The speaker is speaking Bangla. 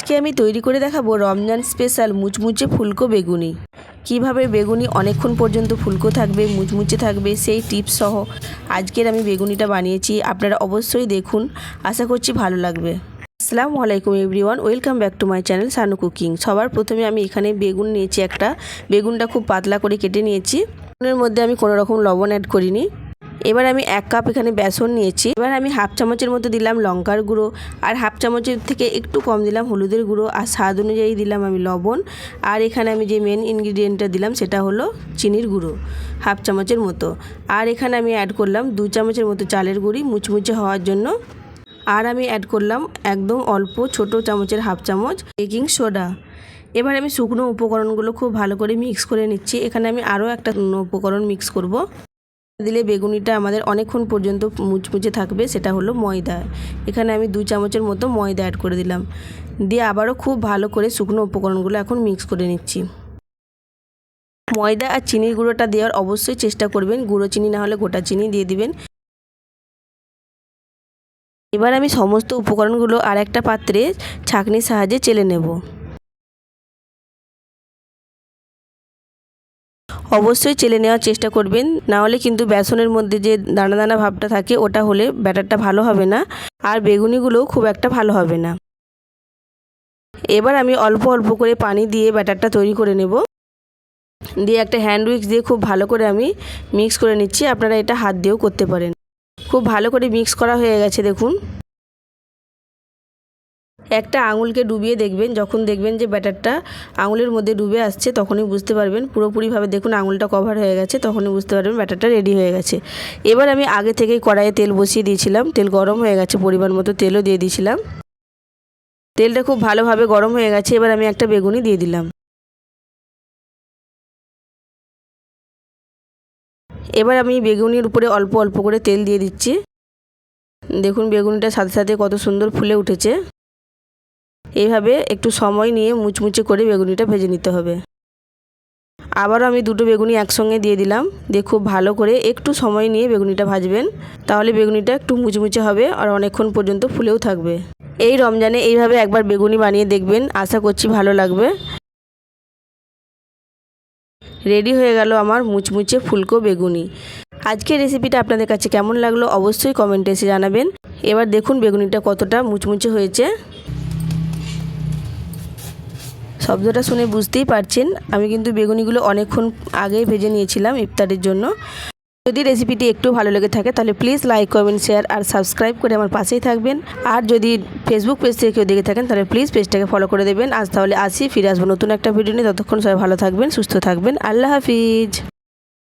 আজকে আমি তৈরি করে দেখাবো রমজান স্পেশাল মুচমুচে ফুলকো বেগুনি। কিভাবে বেগুনি অনেকক্ষণ পর্যন্ত ফুলকো থাকবে, মুচমুচে থাকবে, সেই টিপস সহ আজকের আমি বেগুনিটা বানিয়েছি। আপনারা অবশ্যই দেখুন, আশা করছি ভালো লাগবে। আসসালামু আলাইকুম everyone, welcome back to my channel Sanu cooking. সবার প্রথমে আমি এখানে বেগুন নিয়েছি একটা। বেগুনটা খুব পাতলা করে কেটে নিয়েছি। বেগুনের মধ্যে আমি কোনো রকম লবণ অ্যাড করিনি। এবার আমি 1 কাপ এখানে বেসন নিয়েছি। এবার আমি হাফ চামচের মতো দিলাম লঙ্কার গুঁড়ো, আর হাফ চামচের থেকে একটু কম দিলাম হলুদের গুঁড়ো, আর স্বাদ অনুযায়ী দিলাম আমি লবণ। আর এখানে আমি যে মেন ইনগ্রিডিয়েন্টটা দিলাম সেটা হলো চিনির গুঁড়ো হাফ চামচের মতো। আর এখানে আমি অ্যাড করলাম 2 চামচের মতো চালের গুঁড়ি মুচমুচে হওয়ার জন্য। আর আমি অ্যাড করলাম একদম অল্প ছোট চামচের হাফ চামচ বেকিং সোডা। এবার আমি শুকনো উপকরণগুলো খুব ভালো করে মিক্স করে নিচ্ছি। এখানে আমি আরও একটা উপকরণ মিক্স করব। দিলে বেগুনিটা আমাদের অনেকক্ষণ পর্যন্ত মুচমুচে থাকবে, সেটা হলো ময়দা। এখানে আমি 2 চামচের মতো ময়দা অ্যাড করে দিলাম। দিয়ে আবারও খুব ভালো করে শুকনো উপকরণগুলো এখন মিক্স করে নিচ্ছি। ময়দা আর চিনির গুঁড়োটা দেওয়ার অবশ্যই চেষ্টা করবেন, গুঁড়ো চিনি না হলে গোটা চিনি দিয়ে দিবেন। এবার আমি সমস্ত উপকরণগুলো আর একটা পাত্রে ছাঁকনির সাহায্যে চেলে নেব। অবশ্যই চেলে নেওয়ার চেষ্টা করবেন, না হলে কিন্তু বেসনের মধ্যে যে দানা দানা ভাবটা থাকে ওটা হলে ব্যাটারটা ভালো হবে না, আর বেগুনিগুলোও খুব একটা ভালো হবে না। এবার আমি অল্প অল্প করে পানি দিয়ে ব্যাটারটা তৈরি করে নেব। দিয়ে একটা হ্যান্ড উইক্স দিয়ে খুব ভালো করে আমি মিক্স করে নিচ্ছি। আপনারা এটা হাত দিয়েও করতে পারেন। খুব ভালো করে মিক্স করা হয়ে গেছে দেখুন। একটা আঙুলকে ডুবিয়ে দেখবেন, যখন দেখবেন যে ব্যাটারটা আঙুলের মধ্যে ডুবে আসছে তখনই বুঝতে পারবেন পুরোপুরিভাবে। দেখুন আঙুলটা কভার হয়ে গেছে, তখনই বুঝতে পারবেন ব্যাটারটা রেডি হয়ে গেছে। এবার আমি আগে থেকেই কড়াইয়ে তেল বসিয়ে দিয়েছিলাম। তেল গরম হয়ে গেছে, পরিমাণ মতো তেলও দিয়ে দিয়েছিলাম। তেলটা খুব ভালোভাবে গরম হয়ে গেছে। এবার আমি একটা বেগুনি দিয়ে দিলাম। এবার আমি বেগুনির উপরে অল্প অল্প করে তেল দিয়ে দিচ্ছি। দেখুন বেগুনিটার সাথে সাথে কত সুন্দর ফুলে উঠেছে। এইভাবে একটু সময় নিয়ে মুচমুচে করে বেগুনিটা ভেজে নিতে হবে। আবারও আমি 2টো বেগুনি একসঙ্গে দিয়ে দিলাম। দিয়ে খুব ভালো করে একটু সময় নিয়ে বেগুনিটা ভাজবেন, তাহলে বেগুনিটা একটু মুচমুচে হবে আর অনেকক্ষণ পর্যন্ত ফুলেও থাকবে। এই রমজানে এইভাবে একবার বেগুনি বানিয়ে দেখবেন, আশা করছি ভালো লাগবে। রেডি হয়ে গেল আমার মুচমুচে ফুলকো বেগুনি। আজকের রেসিপিটা আপনাদের কাছে কেমন লাগলো অবশ্যই কমেন্টে এসে জানাবেন। এবার দেখুন বেগুনিটা কতটা মুচমুচে হয়েছে। শব্দটা শুনে বুঝতেই পারছেন আমি কিন্তু বেগুনিগুলো অনেকক্ষণ আগেই ভেজে নিয়েছিলাম ইফতারের জন্য। যদি রেসিপিটি একটু ভালো লেগে থাকে তাহলে প্লিজ লাইক, কমেন্ট, শেয়ার আর সাবস্ক্রাইব করে আমার পাশেই থাকবেন। আর যদি ফেসবুক পেজ থেকে কেউ দেখে থাকেন তাহলে প্লিজ পেজটাকে ফলো করে দেবেন। আজ তাহলে আসি, ফিরে আসবো নতুন একটা ভিডিও নিয়ে। ততক্ষণ সবাই ভালো থাকবেন, সুস্থ থাকবেন। আল্লাহ হাফিজ।